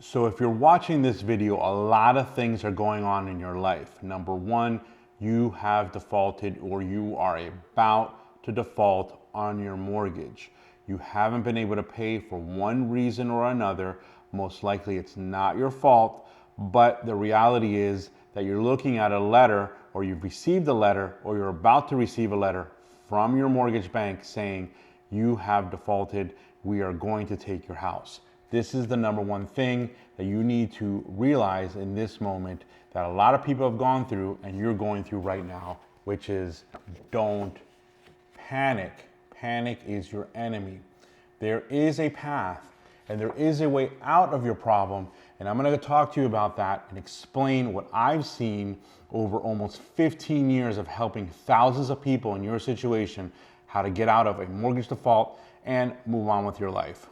So if you're watching this video, a lot of things are going on in your life. Number one, you have defaulted or you are about to default on your mortgage. You haven't been able to pay for one reason or another. Most likely it's not your fault, but the reality is that you're looking at a letter, or you've received a letter, or you're about to receive a letter from your mortgage bank saying you have defaulted, we are going to take your house. This is the number one thing that you need to realize in this moment that a lot of people have gone through and you're going through right now, which is don't panic. Panic is your enemy. There is a path and there is a way out of your problem. And I'm going to talk to you about that and explain what I've seen over almost 15 years of helping thousands of people in your situation, how to get out of a mortgage default and move on with your life.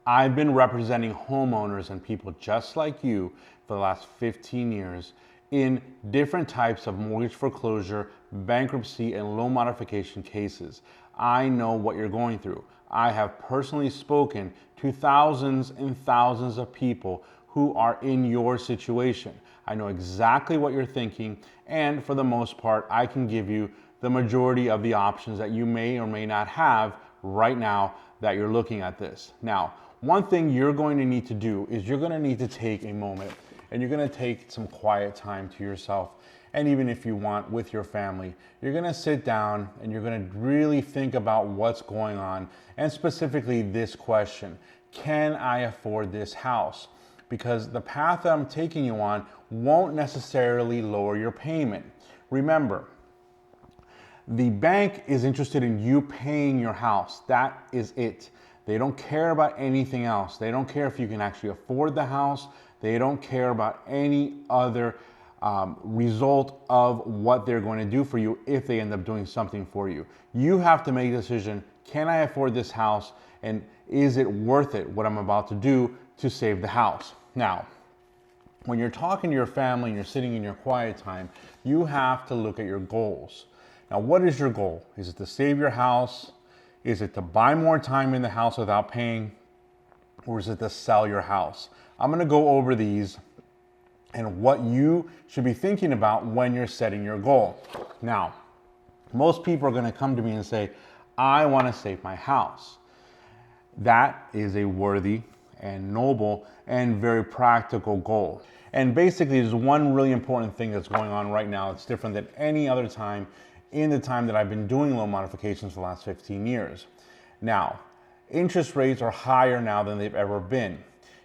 I've been representing homeowners and people just like you for the last 15 years in different types of mortgage foreclosure, bankruptcy, and loan modification cases. I know what you're going through. I have personally spoken to thousands and thousands of people who are in your situation. I know exactly what you're thinking, and for the most part, I can give you the majority of the options that you may or may not have right now that you're looking at this. Now, one thing you're going to need to do is you're going to need to take a moment and you're going to take some quiet time to yourself. And even if you want with your family, you're going to sit down and you're going to really think about what's going on. And specifically this question, can I afford this house? Because the path that I'm taking you on won't necessarily lower your payment. Remember, the bank is interested in you paying your house. That is it. They don't care about anything else. They don't care if you can actually afford the house. They don't care about any other result of what they're going to do for you if they end up doing something for you. You have to make a decision. Can I afford this house? And is it worth it, what I'm about to do to save the house? Now, when you're talking to your family and you're sitting in your quiet time, you have to look at your goals. Now, what is your goal? Is it to save your house? Is it to buy more time in the house without paying? Or is it to sell your house? I'm going to go over these and what you should be thinking about when you're setting your goal. Now, most people are going to come to me and say, I want to save my house. That is a worthy and noble and very practical goal. And basically, there's one really important thing that's going on right now. It's different than any other time in the time that I've been doing loan modifications for the last 15 years. Now, interest rates are higher now than they've ever been.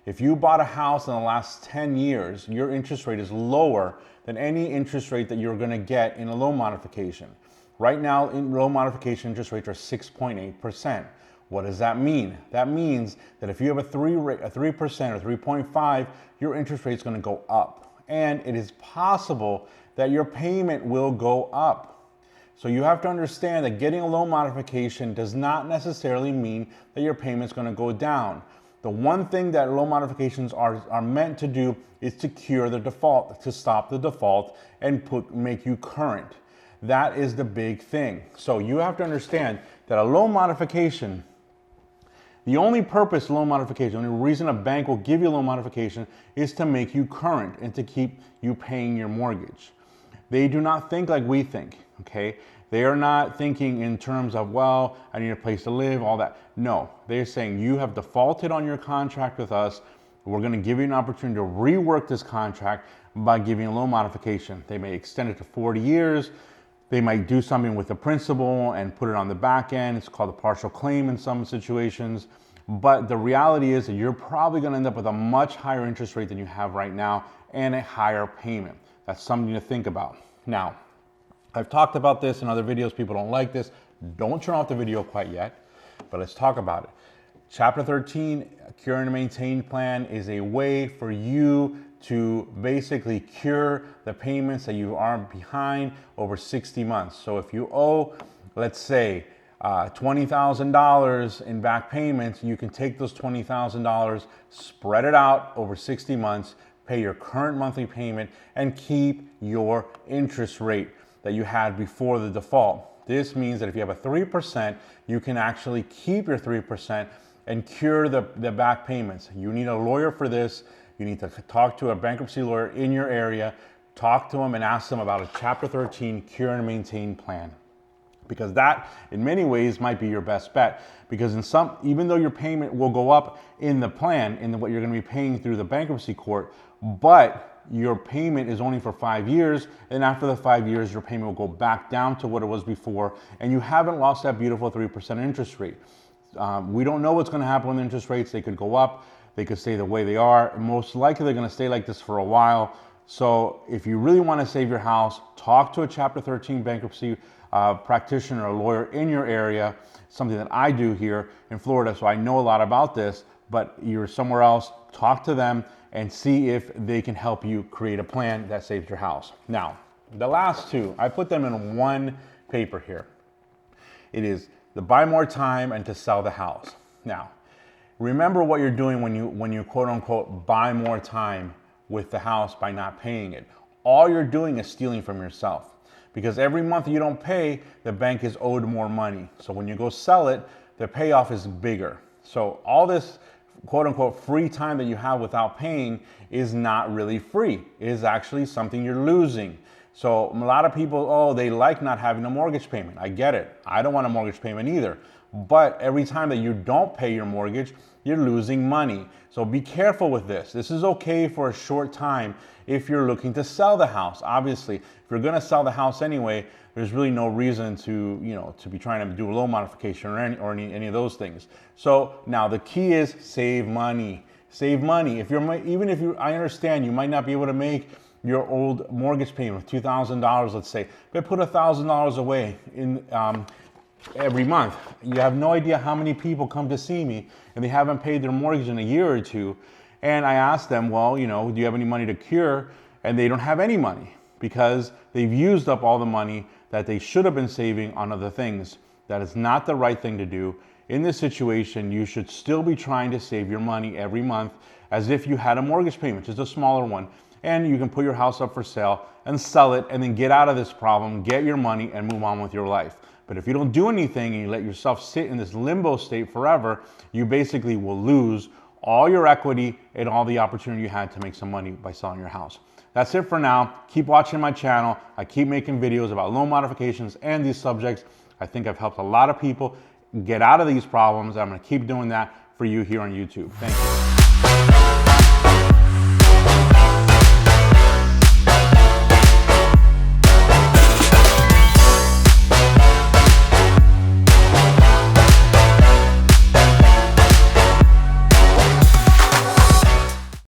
If you bought a house in the last 10 years, your interest rate is lower than any interest rate that you're gonna get in a loan modification. Right now, in loan modification, interest rates are 6.8%. What does that mean? That means that if you have a 3% or 3.5, your interest rate is gonna go up. And it is possible that your payment will go up. So you have to understand that getting a loan modification does not necessarily mean that your payment's going to go down. The one thing that loan modifications are meant to do is to cure the default, to stop the default and make you current. That is the big thing. So you have to understand that a loan modification, the only purpose loan modification, the only reason a bank will give you a loan modification is to make you current and to keep you paying your mortgage. They do not think like we think, okay? They are not thinking in terms of, well, I need a place to live, all that. No, they're saying you have defaulted on your contract with us. We're gonna give you an opportunity to rework this contract by giving a loan modification. They may extend it to 40 years. They might do something with the principal and put it on the back end. It's called a partial claim in some situations. But the reality is that you're probably gonna end up with a much higher interest rate than you have right now and a higher payment. That's something to think about. Now, I've talked about this in other videos. People don't like this. Don't turn off the video quite yet, but let's talk about it. Chapter 13, Cure and Maintain Plan, is a way for you to basically cure the payments that you are behind over 60 months. So if you owe, let's say, $20,000 in back payments, you can take those $20,000, spread it out over 60 months, pay your current monthly payment, and keep your interest rate that you had before the default. This means that if you have a 3%, you can actually keep your 3% and cure the back payments. You need a lawyer for this. You need to talk to a bankruptcy lawyer in your area, talk to them and ask them about a Chapter 13 cure and maintain plan. Because that, in many ways, might be your best bet. Because even though your payment will go up in the plan, in what you're going to be paying through the bankruptcy court, but your payment is only for 5 years, and after the 5 years, your payment will go back down to what it was before, and you haven't lost that beautiful 3% interest rate. We don't know what's going to happen with interest rates. They could go up, they could stay the way they are. Most likely, they're going to stay like this for a while. So if you really want to save your house, talk to a Chapter 13 bankruptcy practitioner or lawyer in your area, something that I do here in Florida, so I know a lot about this, but you're somewhere else, talk to them and see if they can help you create a plan that saves your house. Now, the last two, I put them in one paper here. It is the buy more time and to sell the house. Now, remember what you're doing when you quote unquote buy more time with the house by not paying it. All you're doing is stealing from yourself. Because every month you don't pay, the bank is owed more money. So when you go sell it, the payoff is bigger. So all this quote unquote free time that you have without paying is not really free. It is actually something you're losing. So a lot of people, oh, they like not having a mortgage payment. I get it. I don't want a mortgage payment either. But every time that you don't pay your mortgage, you're losing money. So be careful with this. This is okay for a short time if you're looking to sell the house. Obviously, if you're gonna sell the house anyway, there's really no reason to be trying to do a loan modification or any of those things. So now the key is save money. Save money. I understand you might not be able to make your old mortgage payment of $2,000, let's say, but put $1,000 away in every month. You have no idea how many people come to see me and they haven't paid their mortgage in a year or two. And I ask them, well, do you have any money to cure? And they don't have any money because they've used up all the money that they should have been saving on other things. That is not the right thing to do. In this situation, you should still be trying to save your money every month as if you had a mortgage payment, just a smaller one. And you can put your house up for sale and sell it and then get out of this problem, get your money and move on with your life. But if you don't do anything and you let yourself sit in this limbo state forever, you basically will lose all your equity and all the opportunity you had to make some money by selling your house. That's it for now. Keep watching my channel. I keep making videos about loan modifications and these subjects. I think I've helped a lot of people get out of these problems. I'm going to keep doing that for you here on YouTube. Thank you.